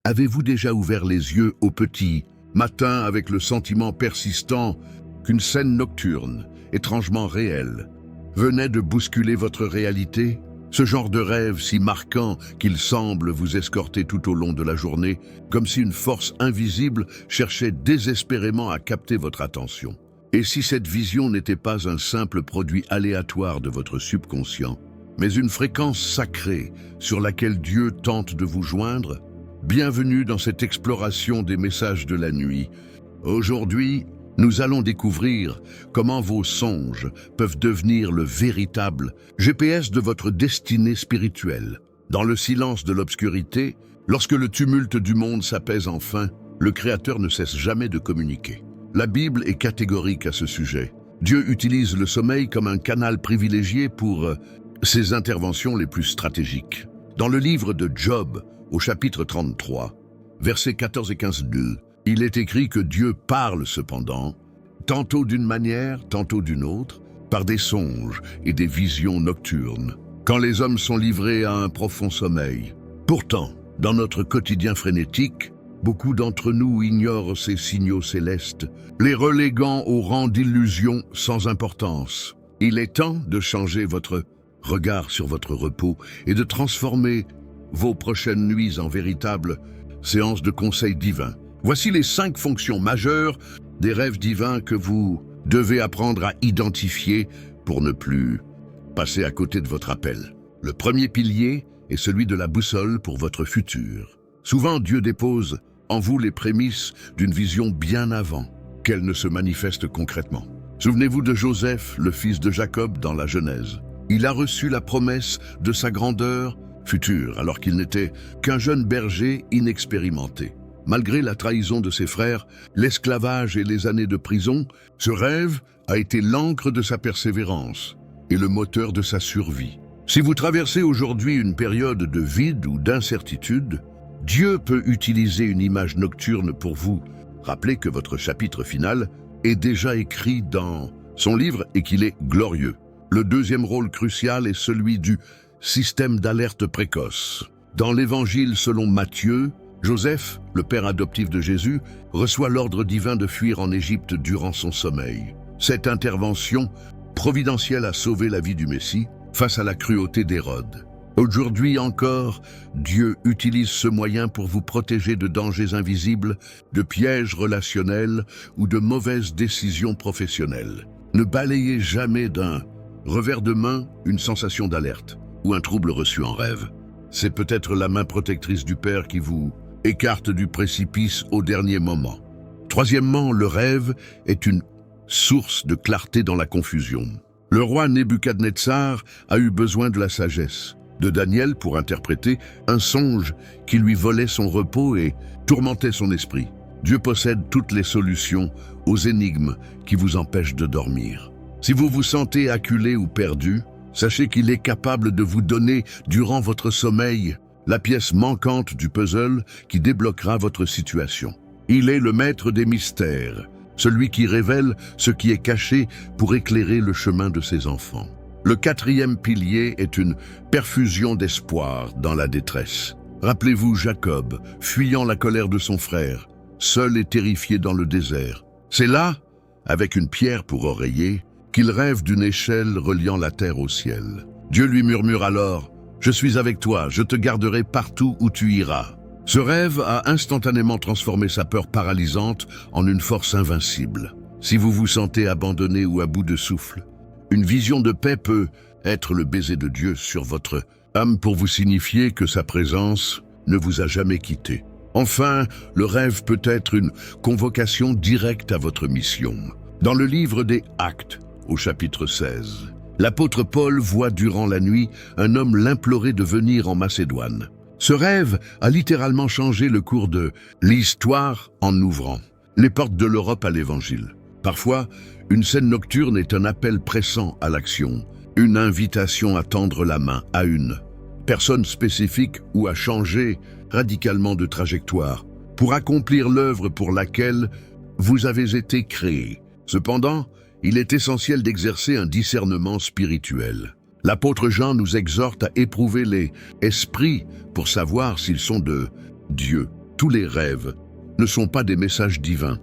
Avez-vous déjà ouvert les yeux au petit matin avec le sentiment persistant qu'une scène nocturne, étrangement réelle, venait de bousculer votre réalité? Ce genre de rêve si marquant qu'il semble vous escorter tout au long de la journée, comme si une force invisible cherchait désespérément à capter votre attention. Et si cette vision n'était pas un simple produit aléatoire de votre subconscient, mais une fréquence sacrée sur laquelle Dieu tente de vous joindre? Bienvenue dans cette exploration des messages de la nuit. Aujourd'hui, nous allons découvrir comment vos songes peuvent devenir le véritable GPS de votre destinée spirituelle. Dans le silence de l'obscurité, lorsque le tumulte du monde s'apaise enfin, le Créateur ne cesse jamais de communiquer. La Bible est catégorique à ce sujet. Dieu utilise le sommeil comme un canal privilégié pour ses interventions les plus stratégiques. Dans le livre de Job, au chapitre 33, versets 14 et 15-2, il est écrit que Dieu parle cependant, tantôt d'une manière, tantôt d'une autre, par des songes et des visions nocturnes, quand les hommes sont livrés à un profond sommeil. Pourtant, dans notre quotidien frénétique, beaucoup d'entre nous ignorent ces signaux célestes, les reléguant au rang d'illusions sans importance. Il est temps de changer votre regard sur votre repos et de transformer vos prochaines nuits en véritables séances de conseils divins. Voici les 5 fonctions majeures des rêves divins que vous devez apprendre à identifier pour ne plus passer à côté de votre appel. Le premier pilier est celui de la boussole pour votre futur. Souvent, Dieu dépose en vous les prémices d'une vision bien avant qu'elle ne se manifeste concrètement. Souvenez-vous de Joseph, le fils de Jacob, dans la Genèse. Il a reçu la promesse de sa grandeur future, alors qu'il n'était qu'un jeune berger inexpérimenté. Malgré la trahison de ses frères, l'esclavage et les années de prison, ce rêve a été l'encre de sa persévérance et le moteur de sa survie. Si vous traversez aujourd'hui une période de vide ou d'incertitude, Dieu peut utiliser une image nocturne pour vous rappeler que votre chapitre final est déjà écrit dans son livre et qu'il est glorieux. Le deuxième rôle crucial est celui du système d'alerte précoce. Dans l'Évangile selon Matthieu, Joseph, le père adoptif de Jésus, reçoit l'ordre divin de fuir en Égypte durant son sommeil. Cette intervention providentielle a sauvé la vie du Messie face à la cruauté d'Hérode. Aujourd'hui encore, Dieu utilise ce moyen pour vous protéger de dangers invisibles, de pièges relationnels ou de mauvaises décisions professionnelles. Ne balayez jamais d'un revers de main une sensation d'alerte ou un trouble reçu en rêve. C'est peut-être la main protectrice du Père qui vous écarte du précipice au dernier moment. Troisièmement, le rêve est une source de clarté dans la confusion. Le roi Nebuchadnezzar a eu besoin de la sagesse de Daniel pour interpréter un songe qui lui volait son repos et tourmentait son esprit. Dieu possède toutes les solutions aux énigmes qui vous empêchent de dormir. Si vous vous sentez acculé ou perdu, sachez qu'il est capable de vous donner, durant votre sommeil, la pièce manquante du puzzle qui débloquera votre situation. Il est le maître des mystères, celui qui révèle ce qui est caché pour éclairer le chemin de ses enfants. Le quatrième pilier est une perfusion d'espoir dans la détresse. Rappelez-vous Jacob, fuyant la colère de son frère, seul et terrifié dans le désert. C'est là, avec une pierre pour oreiller, qu'il rêve d'une échelle reliant la terre au ciel. Dieu lui murmure alors « Je suis avec toi, je te garderai partout où tu iras ». Ce rêve a instantanément transformé sa peur paralysante en une force invincible. Si vous vous sentez abandonné ou à bout de souffle, une vision de paix peut être le baiser de Dieu sur votre âme pour vous signifier que sa présence ne vous a jamais quitté. Enfin, le rêve peut être une convocation directe à votre mission. Dans le livre des Actes, au chapitre 16, l'apôtre Paul voit durant la nuit un homme l'implorer de venir en Macédoine. Ce rêve a littéralement changé le cours de l'histoire en ouvrant les portes de l'Europe à l'Évangile. Parfois, une scène nocturne est un appel pressant à l'action, une invitation à tendre la main à une personne spécifique ou à changer radicalement de trajectoire pour accomplir l'œuvre pour laquelle vous avez été créé. Cependant, il est essentiel d'exercer un discernement spirituel. L'apôtre Jean nous exhorte à éprouver les esprits pour savoir s'ils sont de Dieu. tous les rêves ne sont pas des messages divins.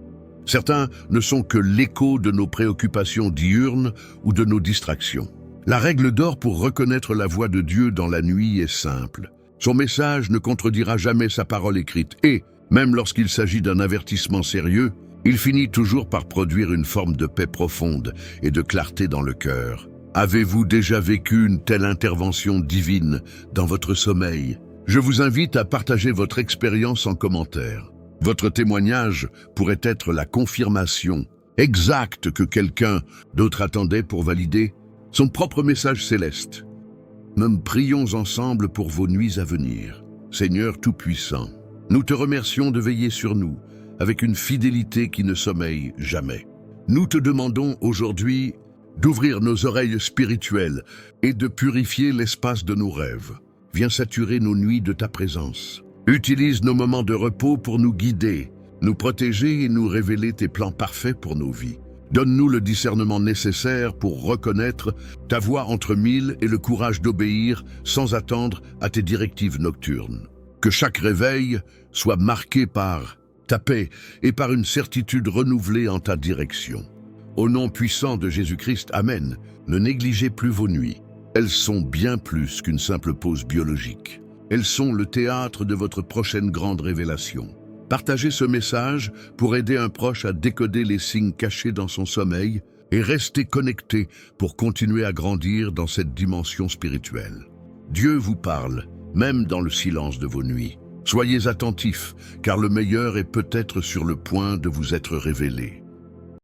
Certains ne sont que l'écho de nos préoccupations diurnes ou de nos distractions. La règle d'or pour reconnaître la voix de Dieu dans la nuit est simple. Son message ne contredira jamais sa parole écrite et, même lorsqu'il s'agit d'un avertissement sérieux, il finit toujours par produire une forme de paix profonde et de clarté dans le cœur. Avez-vous déjà vécu une telle intervention divine dans votre sommeil? Je vous invite à partager votre expérience en commentaire. Votre témoignage pourrait être la confirmation exacte que quelqu'un d'autre attendait pour valider son propre message céleste. Nous prions ensemble pour vos nuits à venir. Seigneur Tout-Puissant, nous te remercions de veiller sur nous avec une fidélité qui ne sommeille jamais. Nous te demandons aujourd'hui d'ouvrir nos oreilles spirituelles et de purifier l'espace de nos rêves. Viens saturer nos nuits de ta présence. Utilise nos moments de repos pour nous guider, nous protéger et nous révéler tes plans parfaits pour nos vies. Donne-nous le discernement nécessaire pour reconnaître ta voix entre mille et le courage d'obéir sans attendre à tes directives nocturnes. Que chaque réveil soit marqué par ta paix et par une certitude renouvelée en ta direction. Au nom puissant de Jésus-Christ, Amen. Ne négligez plus vos nuits. Elles sont bien plus qu'une simple pause biologique. Elles sont le théâtre de votre prochaine grande révélation. Partagez ce message pour aider un proche à décoder les signes cachés dans son sommeil et restez connecté pour continuer à grandir dans cette dimension spirituelle. Dieu vous parle, même dans le silence de vos nuits. Soyez attentifs, car le meilleur est peut-être sur le point de vous être révélé.